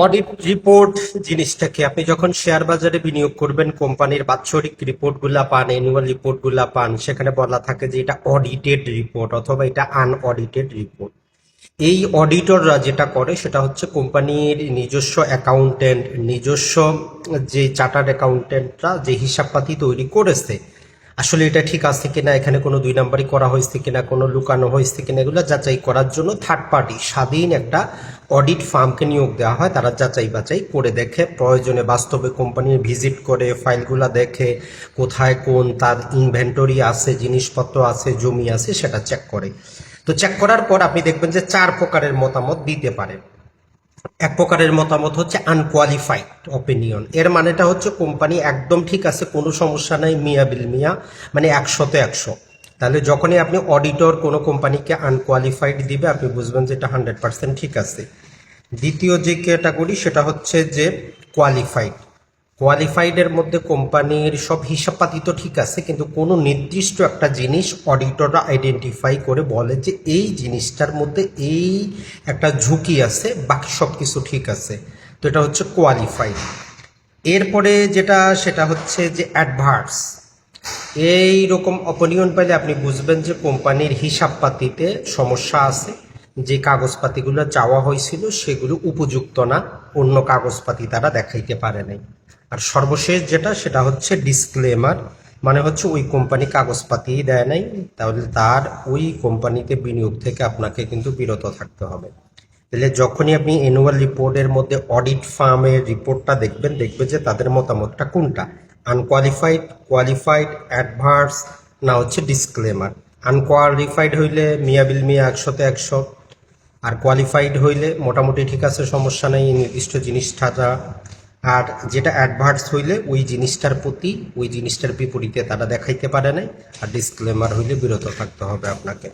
Audit report জিনিসটাকে আপনি যখন শেয়ার বাজারে বিনিয়োগ করবেন কোম্পানির বাৎসরিক রিপোর্টগুলা পান, অ্যানুয়াল রিপোর্টগুলা পান, সেখানে বলা থাকে যে এটা অডিটেড রিপোর্ট অথবা এটা আনঅডিটেড রিপোর্ট। এই অডিটররা যেটা করে সেটা হচ্ছে কোম্পানির নিজস্ব অ্যাকাউন্টেন্ট, নিজস্ব যে চার্টার্ড অ্যাকাউন্টেন্টরা যে হিসাবপাতি তৈরি করেছে আসলে এটা ঠিক আছে কিনা, এখানে কোনো দুই নাম্বারই করা হয়েছে কিনা, কোনো লুকানো হয়েছে কিনা, এগুলো যাচাই করার জন্য থার্ড পার্টি স্বাধীন একটা অডিট ফার্মকে নিয়োগ দেওয়া হয়। তারা যাচাই বাছাই করে দেখে, প্রয়োজনে বাস্তবে কোম্পানির ভিজিট করে ফাইলগুলো দেখে কোথায় কোন তার ইনভেন্টরি আছে, জিনিসপত্র আছে, জমি আছে, সেটা চেক করে। তো চেক করার পর আপনি দেখবেন যে 4 প্রকারের মতামত দিতে পারে। এক প্রকারের মতামত হচ্ছে আনকোয়ালিফাইড অপিনিয়ন। এর মানেটা হচ্ছে কোম্পানি একদম ঠিক আছে, কোনো সমস্যা নাই, মিয়া বিল মিয়া, মানে 100-তে 100। তাহলে যখনই আপনি অডিটর কোনো কোম্পানিকে আনকোয়ালিফাইড দিবে আপনি বুঝবেন যে এটা 100% ঠিক আছে। দ্বিতীয় যে ক্যাটাগরি সেটা হচ্ছে যে কোয়ালিফাইড। কোয়ালিফাইডের মধ্যে কোম্পানির সব হিসাবপাতি তো ঠিক আছে, কিন্তু কোনো নির্দিষ্ট একটা জিনিস অডিটররা আইডেন্টিফাই করে বলে যে এই জিনিসটার মধ্যে এই একটা ঝুঁকি আছে, বাকি সব কিছু ঠিক আছে। তো এটা হচ্ছে কোয়ালিফাইড। এরপরে যেটা সেটা হচ্ছে যে অ্যাডভার্স। এই রকম অপিনিয়ন পাইলে আপনি বুঝবেন যে কোম্পানির হিসাবপাতিতে সমস্যা আছে, যে কাগজপাতিগুলো চাওয়া হয়েছিল সেগুলো উপযুক্ত না, অন্য কাগজপাতি তারা দেখাইতে পারে নাই। আর সর্বশেষ যেটা সেটা হচ্ছে ডিসক্লেমার, মানে হচ্ছে ওই কোম্পানি কাগজপাতিই দেয় নাই, তাহলে তার ওই কোম্পানিতে বিনিয়োগ থেকে আপনাকে কিন্তু বিরত থাকতে হবে। তাহলে যখনই আপনি অ্যানুয়াল রিপোর্টের মধ্যে অডিট ফার্মের রিপোর্টটা দেখবেন, দেখবে যে তাদের মতামতটা কোনটা, আনকোয়ালিফাইড, কোয়ালিফাইড, অ্যাডভার্স, না হচ্ছে ডিসক্লেমার। আনকোয়ালিফাইড হইলে মিয়া বিল মিয়া 100-তে 100, আর কোয়ালিফাইড হইলে মোটামুটি ঠিক আছে, সমস্যা নেই, নির্দিষ্ট জিনিসটা। আর যেটা অ্যাডভার্স হইলে ওই জিনিসটার প্রতি, ওই জিনিসটার বিপরীতে তারা দেখাইতে পারে নাই। আর ডিসক্লেমার হইলে বিরত থাকতে হবে আপনাকে।